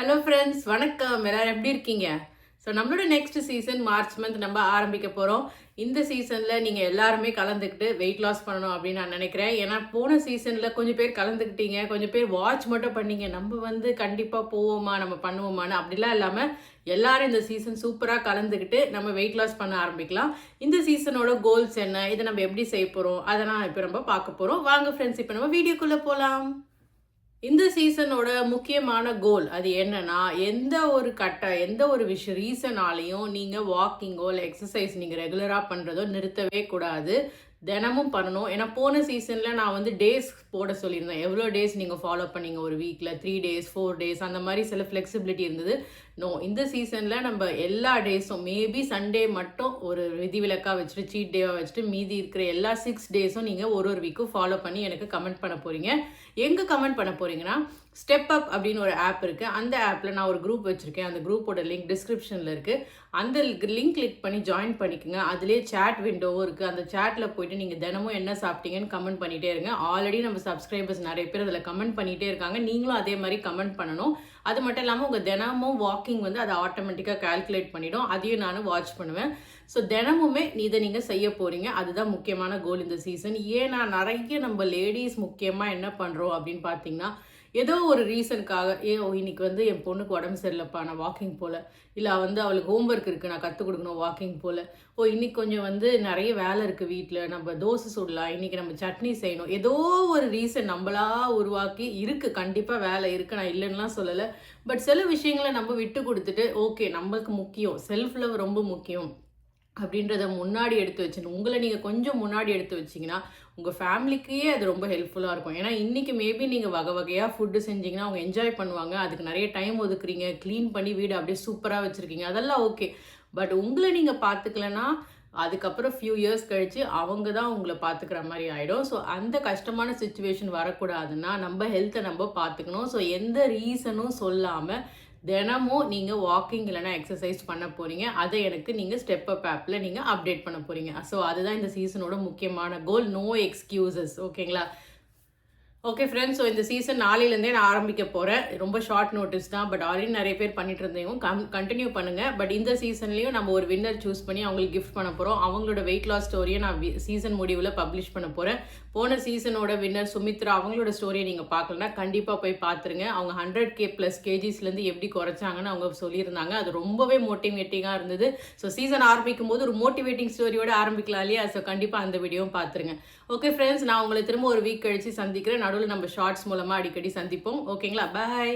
Hello friends, வணக்கம். எல்லாரும் எப்படி இருக்கீங்க? ஸோ நம்மளோட நெக்ஸ்ட் சீசன் மார்ச் மந்த் நம்ம ஆரம்பிக்க போகிறோம். இந்த சீசனில் நீங்கள் எல்லாருமே கலந்துக்கிட்டு வெயிட் லாஸ் பண்ணணும் அப்படின்னு நான் நினைக்கிறேன். ஏன்னா போன சீசனில் கொஞ்சம் பேர் கலந்துக்கிட்டீங்க, கொஞ்சம் பேர் வாட்ச் மட்டும் பண்ணீங்க. நம்ம கண்டிப்பாக போவோமா, நம்ம பண்ணுவோமான்னு அப்படிலாம் இல்லாமல் எல்லாரும் இந்த சீசன் சூப்பராக கலந்துக்கிட்டு நம்ம வெயிட் லாஸ் பண்ண ஆரம்பிக்கலாம். இந்த சீசனோட கோல்ஸ் என்ன, இதை நம்ம எப்படி செய்ய போகிறோம், அதெல்லாம் இப்போ நம்ம பார்க்க போகிறோம். வாங்க ஃப்ரெண்ட்ஸ், இப்போ நம்ம வீடியோக்குள்ளே போகலாம். இந்த சீசனோட முக்கியமான கோல் அது என்னன்னா, எந்த ஒரு ரீசனாலையும் நீங்கள் வாக்கிங்கோ இல்லை எக்ஸசைஸ் நீங்கள் ரெகுலராக பண்ணுறதோ நிறுத்தவே கூடாது. தினமும் பண்ணணும். ஏன்னா போன சீசனில் நான் டேஸ் போட சொல்லியிருந்தேன். எவ்வளோ டேஸ் நீங்கள் ஃபாலோ பண்ணீங்க ஒரு வீக்கில், 3 டேஸ் 4 டேஸ் அந்த மாதிரி சில ஃப்ளெக்சிபிலிட்டி இருந்தது. இந்த சீசனில் நம்ம எல்லா டேஸும் மேபி சண்டே மட்டும் ஒரு விதிவிலக்காக வச்சுட்டு சீட் டேவாக வச்சுட்டு மீதி இருக்கிற எல்லா 6 டேஸும் நீங்கள் ஒரு வீக்கும் ஃபாலோ பண்ணி எனக்கு கமெண்ட் பண்ண போகிறீங்க. எங்கே கமெண்ட் பண்ண போகிறீங்கன்னா, ஸ்டெப் அப் அப்படின்னு ஒரு ஆப் இருக்குது. அந்த ஆப்பில் நான் ஒரு குரூப் வச்சுருக்கேன். அந்த குரூப்போட லிங்க் டிஸ்கிரிப்ஷனில் இருக்குது. அந்த லிங்க் கிளிக் பண்ணி ஜாயின் பண்ணிக்கோங்க. அதுலேயே சேட் விண்டோவும் இருக்குது. அந்த சேட்டில் போயிட்டு நீங்கள் தினமும் என்ன சாப்பிட்டீங்கன்னு கமெண்ட் பண்ணிகிட்டே இருங்க. ஆல்ரெடி நம்ம சப்ஸ்கிரைபர்ஸ் நிறைய பேர் அதில் கமெண்ட் பண்ணிகிட்டே இருக்காங்க. நீங்களும் அதே மாதிரி கமெண்ட் பண்ணணும். அது மட்டும் இல்லாமல் உங்கள் தினமும் வாக்கிங் அதை ஆட்டோமேட்டிக்காக கால்குலேட் பண்ணிவிடும். அதையும் நான் வாட்ச் பண்ணுவேன். ஸோ தினமுமே இதை நீங்கள் செய்ய போகிறீங்க. அதுதான் முக்கியமான கோல் இந்த சீசன். ஏன்னா நிறைய நம்ம லேடிஸ் முக்கியமாக என்ன பண்ணுறோம் அப்படின்னு பார்த்தீங்கன்னா, ஏதோ ஒரு ரீசனுக்காக இன்னைக்கு என் பொண்ணுக்கு உடம்பு சரியில்லைப்பா, நான் வாக்கிங் போகல. இல்லை அவளுக்கு ஹோம்ஒர்க் இருக்குது, நான் கற்றுக் கொடுக்கணும், வாக்கிங் போகல. இன்னைக்கு கொஞ்சம் நிறைய வேலை இருக்குது வீட்டில், நம்ம தோசை சுடலாம், இன்றைக்கி நம்ம சட்னி செய்யணும். ஏதோ ஒரு ரீசன் நம்மளா உருவாக்கி இருக்குது. கண்டிப்பாக வேலை இருக்குது, நான் இல்லைன்னுலாம் சொல்லலை. பட் சில விஷயங்களை நம்ம விட்டு கொடுத்துட்டு, ஓகே நம்மளுக்கு முக்கியம், செல்ஃப் லவ் ரொம்ப முக்கியம் அப்படின்றத முன்னாடி எடுத்து வச்சுன்னு உங்களை நீங்கள் கொஞ்சம் முன்னாடி எடுத்து வச்சிங்கன்னா உங்கள் ஃபேமிலிக்கே அது ரொம்ப ஹெல்ப்ஃபுல்லாக இருக்கும். ஏன்னா இன்றைக்கி மேபி நீங்கள் வகை வகையாக ஃபுட்டு செஞ்சிங்கன்னா அவங்க என்ஜாய் பண்ணுவாங்க. அதுக்கு நிறைய டைம் ஒதுக்குறீங்க, க்ளீன் பண்ணி வீடு அப்படியே சூப்பராக வச்சுருக்கீங்க, அதெல்லாம் ஓகே. பட் உங்களை நீங்கள் பார்த்துக்கலன்னா அதுக்கப்புறம் ஃபியூ இயர்ஸ் கழித்து அவங்க தான் உங்களை பார்த்துக்கிற மாதிரி ஆகிடும். ஸோ அந்த கஷ்டமான சுச்சுவேஷன் வரக்கூடாதுன்னா நம்ம ஹெல்த்தை நம்ம பார்த்துக்கணும். ஸோ எந்த ரீசனும் சொல்லாமல் தினமும் நீங்கள் வாக்கிங் இல்லைனா எக்ஸசைஸ் பண்ண போகிறீங்க. அதை எனக்கு நீங்கள் ஸ்டெப் அப் ஆப்பில் நீங்கள் அப்டேட் பண்ண போகிறீங்க. ஸோ அதுதான் இந்த சீசனோட முக்கியமான கோல். No excuses. ஓகேங்களா? ஓகே ஃப்ரெண்ட்ஸ், ஸோ இந்த சீசன் நாளையிலேருந்தே நான் ஆரம்பிக்க போகிறேன். ரொம்ப ஷார்ட் நோட்டீஸ் தான். பட் ஆல்ரெடி நிறைய பேர் பண்ணிட்டு இருந்தவங்க கண்டினியூ பண்ணுங்கள். பட் இந்த சீசன்லேயும் நம்ம ஒரு வின்னர் சூஸ் பண்ணி அவங்களுக்கு கிஃப்ட் பண்ண போகிறோம். அவங்களோட வெயிட் லாஸ் ஸ்டோரியை நான் சீசன் முடிவில் பப்ளிஷ் பண்ண போகிறேன். போன சீசனோட வின்னர் சுமித்ரா, அவங்களோட ஸ்டோரியை நீங்கள் பார்க்கலன்னா கண்டிப்பாக போய் பார்த்துருங்க. அவங்க 100K+ கேஜிஸ்லேருந்து எப்படி குறைச்சாங்கன்னு அவங்க சொல்லியிருந்தாங்க. அது ரொம்பவே மோட்டிவேட்டிங்காக இருந்தது. ஸோ சீசன் ஆரம்பிக்கும் போது ஒரு மோட்டிவேட்டிங் ஸ்டோரியோட ஆரம்பிக்கலாம் இல்லையா? ஸோ கண்டிப்பாக அந்த வீடியோவும் பார்த்துருங்க. ஓகே ஃப்ரெண்ட்ஸ், நான் உங்களை திரும்ப ஒரு வீக் கழித்து சந்திக்கிறேன். நடுவில் நம்ம ஷார்ட்ஸ் மூலமாக அடிக்கடி சந்திப்போம். ஓகேங்களா? பாய்.